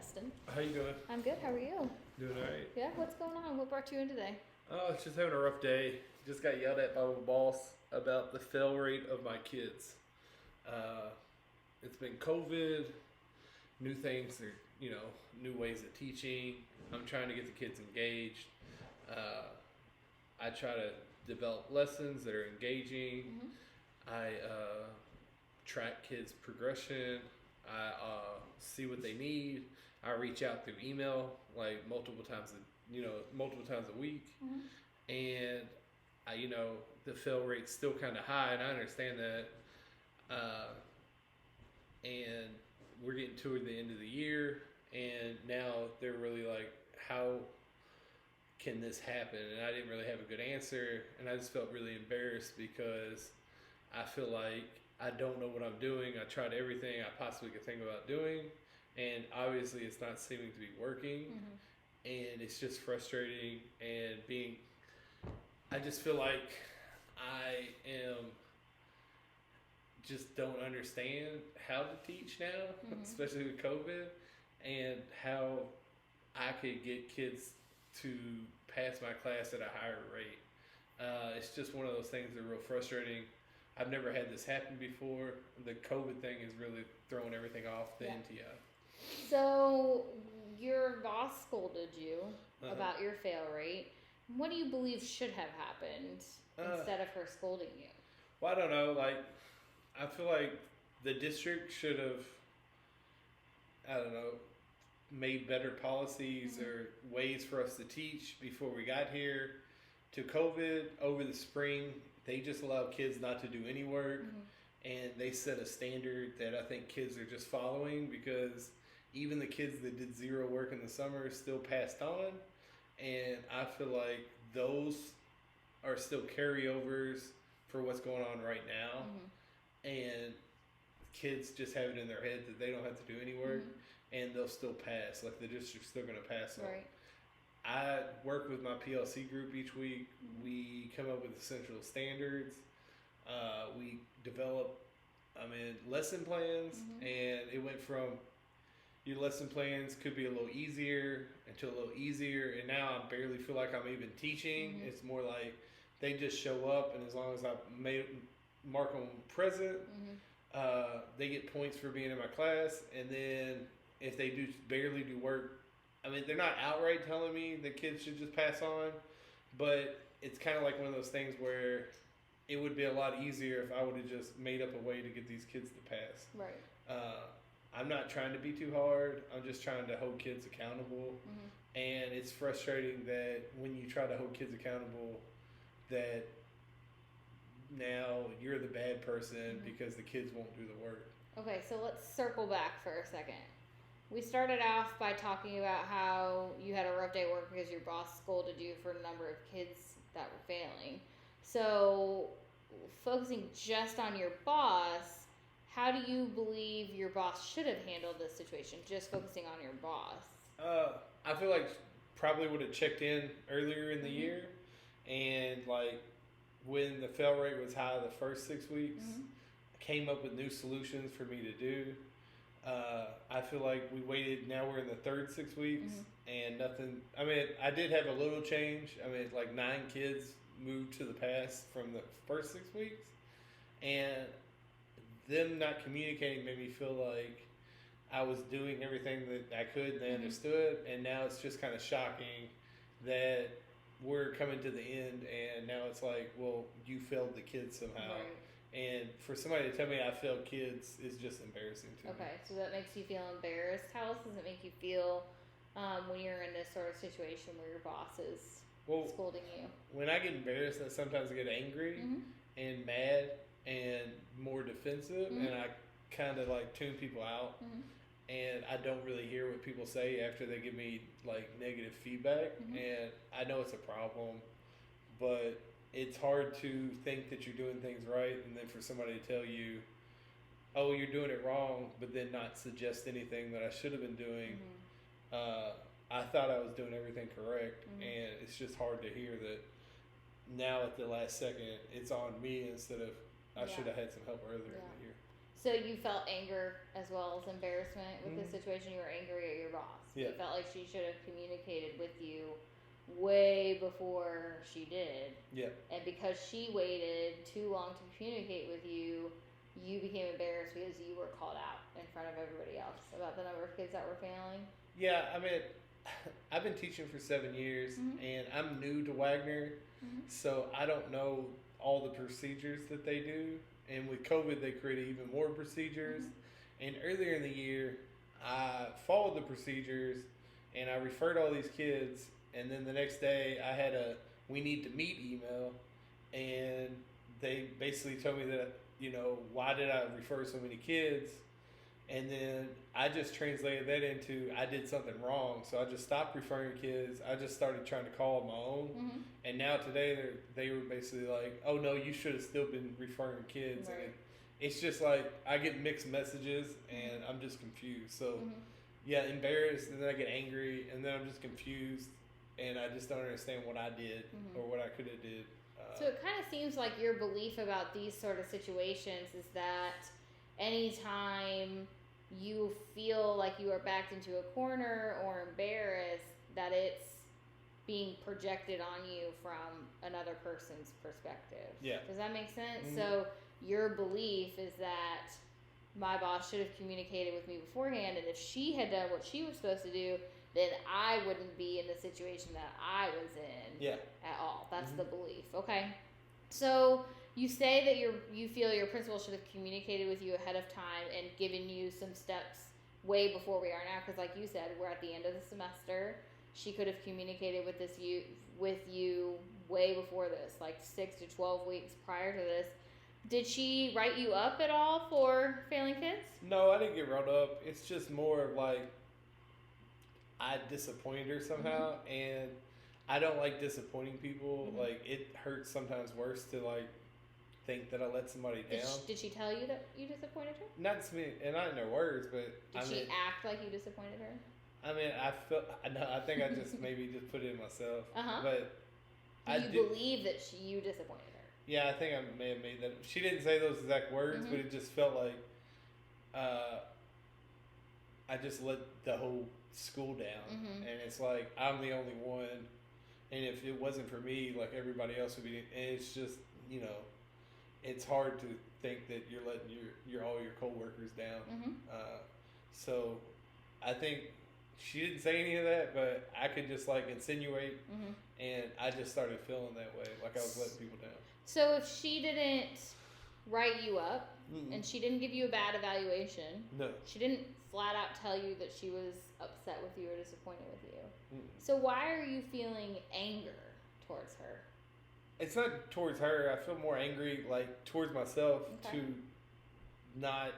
Destin. How you doing? I'm good. How are you? Doing alright. Yeah, what's going on? What brought you in today? Oh, it's just having a rough day. Just got yelled at by my boss about the fail rate of my kids. Uh, it's been COVID, new things, new ways of teaching. I'm trying to get the kids engaged. Uh, I try to develop lessons that are engaging. Mm-hmm. I track kids' progression. I see what they need. I reach out through email like multiple times a week, Mm-hmm. and the fail rate's still kind of high, and I understand that. And we're getting toward the end of the year, and now they're really like, how can this happen? And I didn't really have a good answer, and I just felt really embarrassed because I feel like I don't know what I'm doing. I tried everything I possibly could think about doing, and obviously it's not seeming to be working, Mm-hmm. and it's just frustrating. I just feel like I am just don't understand how to teach now, Mm-hmm. especially with COVID, and how I could get kids to pass my class at a higher rate. It's just one of those things that are real frustrating. I've never had this happen before. The COVID thing is really throwing everything off the Yeah. NTI. So, your boss scolded you Uh-huh. about your fail rate. What do you believe should have happened instead of her scolding you? Well, I don't know. Like, I feel like the district should have, I don't know, made better policies Mm-hmm. or ways for us to teach before we got here. To COVID over the spring, they just allowed kids not to do any work, Mm-hmm. and they set a standard that I think kids are just following, because even the kids that did zero work in the summer still passed on, and I feel like those are still carryovers for what's going on right now, Mm-hmm. and kids just have it in their head that they don't have to do any work, Mm-hmm. and they'll still pass. Like, the district's still going to pass on. Right. I work with my PLC group each week. We come up with essential standards. We develop, lesson plans, Mm-hmm. and it went from your lesson plans could be a little easier into a little easier, and now I barely feel like I'm even teaching. Mm-hmm. It's more like they just show up, and as long as I mark them present, they get points for being in my class. And then if they do barely do work, they're not outright telling me that kids should just pass on, but it's kind of like one of those things where it would be a lot easier if I would have just made up a way to get these kids to pass. Right. I'm not trying to be too hard. I'm just trying to hold kids accountable. Mm-hmm. And it's frustrating that when you try to hold kids accountable, that now you're the bad person Mm-hmm. because the kids won't do the work. Okay, so let's circle back for a second. We started off by talking about how you had a rough day at work because your boss scolded you for a number of kids that were failing. So, focusing just on your boss, how do you believe your boss should have handled this situation? Just focusing on your boss. I feel like probably would have checked in earlier in the Mhm. year, and like when the fail rate was high the first 6 weeks, Mhm. came up with new solutions for me to do. I feel like we waited. Now we're in the third 6 weeks, Mhm. and nothing. I did have a little change. Like 9 kids moved to the pass from the first 6 weeks, and them not communicating made me feel like I was doing everything that I could and they Mhm. understood. And now it's just kind of shocking that we're coming to the end, and now it's like, well, you failed the kids somehow. Right. And for somebody to tell me I failed kids is just embarrassing to me. Okay, so that makes you feel embarrassed. How else does it make you feel when you're in this sort of situation where your boss is Well, scolding you? when I get embarrassed, I sometimes get angry Mm-hmm. and mad and more defensive, Mhm. and I kind of like tune people out, Mm-hmm. and I don't really hear what people say after they give me like negative feedback, Mhm. and I know it's a problem, but it's hard to think that you're doing things right, and then for somebody to tell you, oh, you're doing it wrong, but then not suggest anything that I should have been doing. Mm-hmm. I thought I was doing everything correct, Mhm. and it's just hard to hear that now at the last second it's on me instead of I Yeah. should have had some help earlier Yeah. in the year. So you felt anger as well as embarrassment with the situation. You were angry at your boss. Yeah. You felt like she should have communicated with you way before she did. Yeah. And because she waited too long to communicate with you, you became embarrassed because you were called out in front of everybody else about the number of kids that were failing. Yeah, I mean, I've been teaching for 7 years, and I'm new to Wagner, so I don't know all the procedures that they do. And with COVID, they created even more procedures. And earlier in the year, I followed the procedures, and I referred all these kids. And then the next day, I had a "we need to meet" email, and they basically told me that, why did I refer so many kids? And then I just translated that into I did something wrong. So I just stopped referring kids. I just started trying to call on my own. And now today they were basically like, oh no, you should have still been referring kids. Right. And it's just like I get mixed messages and I'm just confused. So yeah, embarrassed, and then I get angry, and then I'm just confused, and I just don't understand what I did or what I could have did. So it kind of seems like your belief about these sort of situations is that anytime you feel like you are backed into a corner or embarrassed, that it's being projected on you from another person's perspective. Yeah. Does that make sense? So your belief is that my boss should have communicated with me beforehand, and if she had done what she was supposed to do, then I wouldn't be in the situation that I was in at all. That's the belief. Okay. So you say that you feel your principal should have communicated with you ahead of time and given you some steps way before we are now, because like you said, we're at the end of the semester. She could have communicated with you way before this, like 6 to 12 weeks prior to this. Did she write you up at all for failing kids? No, I didn't get wrote up. It's just more of like I disappointed her somehow, and I don't like disappointing people. Like, it hurts sometimes worse to like think that I let somebody down. Did she tell you that you disappointed her? Not to me, and not in her words, but Did she act like you disappointed her? I mean, I think I just maybe just put it in myself. But Do you believe that you disappointed her? Yeah, I think I may have made that. She didn't say those exact words, but it just felt like I just let the whole school down, and it's like I'm the only one, and if it wasn't for me, like everybody else would be. And it's just it's hard to think that you're letting your all your coworkers down. So I think she didn't say any of that, but I could just like insinuate, and I just started feeling that way, like I was letting people down. So if she didn't write you up and she didn't give you a bad evaluation, she didn't flat out tell you that she was upset with you or disappointed with you. So why are you feeling anger towards her? It's not towards her. I feel more angry, like, towards myself to not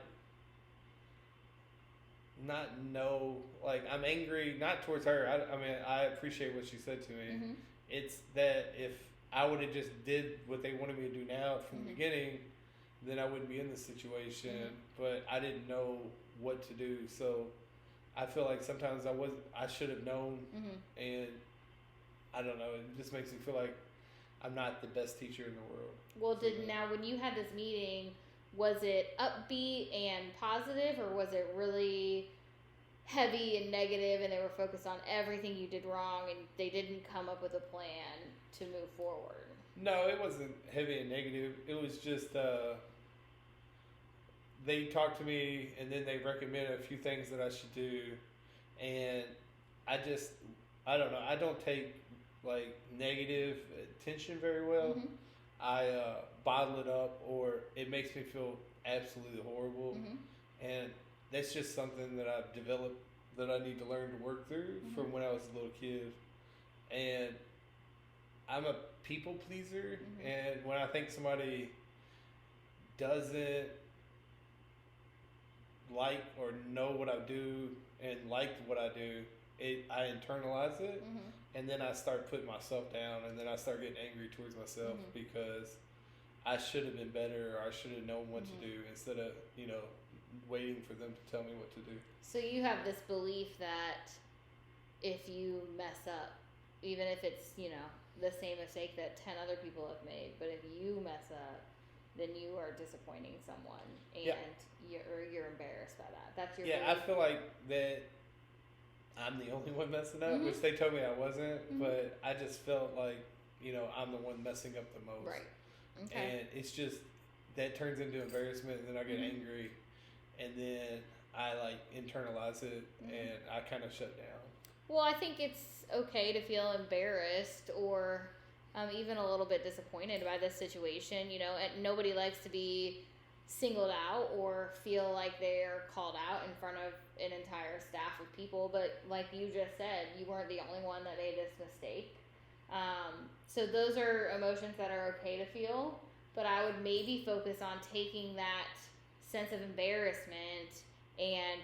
know. Like, I'm angry not towards her. I mean, I appreciate what she said to me. It's that if I would have just did what they wanted me to do now from the beginning, then I wouldn't be in this situation. But I didn't know what to do, so I feel like sometimes I should have known, and I don't know. It just makes me feel like I'm not the best teacher in the world. Well, now when you had this meeting, was it upbeat and positive, or was it really heavy and negative, and they were focused on everything you did wrong, and they didn't come up with a plan to move forward? No, it wasn't heavy and negative. It was just they talked to me, and then they recommended a few things that I should do, and I don't know. I don't take like negative attention very well. I bottle it up, or it makes me feel absolutely horrible, and that's just something that I've developed that I need to learn to work through from when I was a little kid. And I'm a people pleaser, and when I think somebody doesn't like or know what I do and like what I do, I internalize it, and then I start putting myself down, and then I start getting angry towards myself because I should have been better, or I should have known what to do instead of waiting for them to tell me what to do. So you have this belief that if you mess up, even if it's the same mistake that 10 other people have made, but if you mess up, then you are disappointing someone, and Yeah. you're embarrassed by that. That's your Yeah, I feel like that I'm the only one messing up, Mhm. which they told me I wasn't, Mhm. but I just felt like, I'm the one messing up the most. right. Okay. And it's just, that turns into embarrassment, and then I get Mhm. angry, and then I like internalize it, Mhm. and I kind of shut down. Well, I think it's okay to feel embarrassed or even a little bit disappointed by this situation. And nobody likes to be singled out or feel like they're called out in front of an entire staff of people. But like you just said, you weren't the only one that made this mistake. So those are emotions that are okay to feel. But I would maybe focus on taking that sense of embarrassment and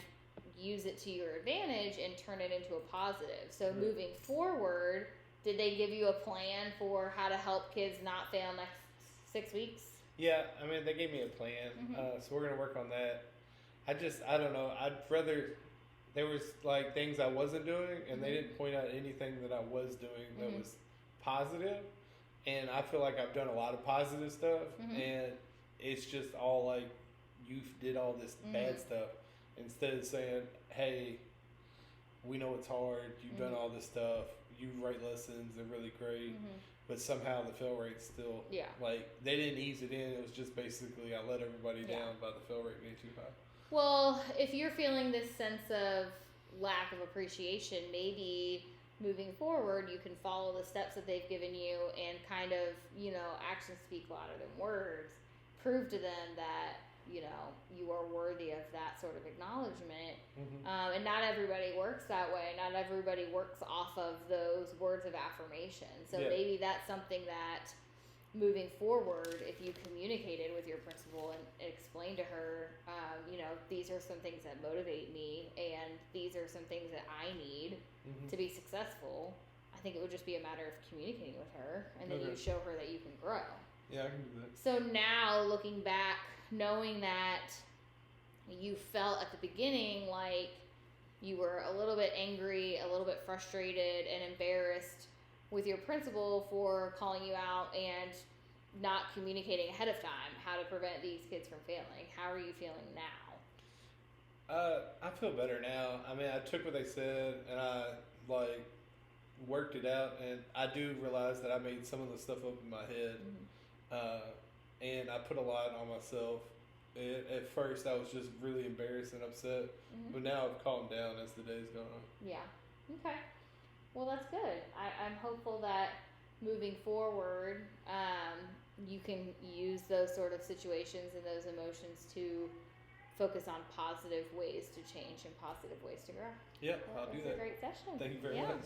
use it to your advantage and turn it into a positive. So moving forward, did they give you a plan for how to help kids not fail next 6 weeks? Yeah, I mean, they gave me a plan, Mhm. so we're gonna work on that. I don't know. I'd rather there was like things I wasn't doing, and they Mhm. didn't point out anything that I was doing that Mhm. was positive. And I feel like I've done a lot of positive stuff, Mhm. and it's just all like you did all this bad Mhm. stuff instead of saying, "Hey, we know it's hard. You've done Mhm. all this stuff. You write lessons. They're really great." Mhm. But somehow the fail rate's still Yeah. like they didn't ease it in. It was just basically I let everybody Yeah. down by the fail rate being too high. Well, if you're feeling this sense of lack of appreciation, maybe moving forward you can follow the steps that they've given you and kind of, actions speak louder than words. Prove to them that, you are worthy of that sort of acknowledgement. Mm-hmm. And not everybody works that way. Not everybody works off of those words of affirmation. So Yeah. maybe that's something that moving forward, if you communicated with your principal and explained to her, these are some things that motivate me and these are some things that I need Mm-hmm. to be successful, I think it would just be a matter of communicating with her and then Okay. you show her that you can grow. Yeah, I can do that. So now looking back, knowing that you felt at the beginning like you were a little bit angry, a little bit frustrated and embarrassed with your principal for calling you out and not communicating ahead of time how to prevent these kids from failing. How are you feeling now? I feel better now. I mean, I took what they said and I like worked it out, and I do realize that I made some of the stuff up in my head, and I put a lot on myself. At first, I was just really embarrassed and upset, but now I've calmed down as the days go on. Yeah. Okay. Well, that's good. I'm hopeful that moving forward, you can use those sort of situations and those emotions to focus on positive ways to change and positive ways to grow. Yep, I'll do It's that. a great session. Thank you very Yeah. much.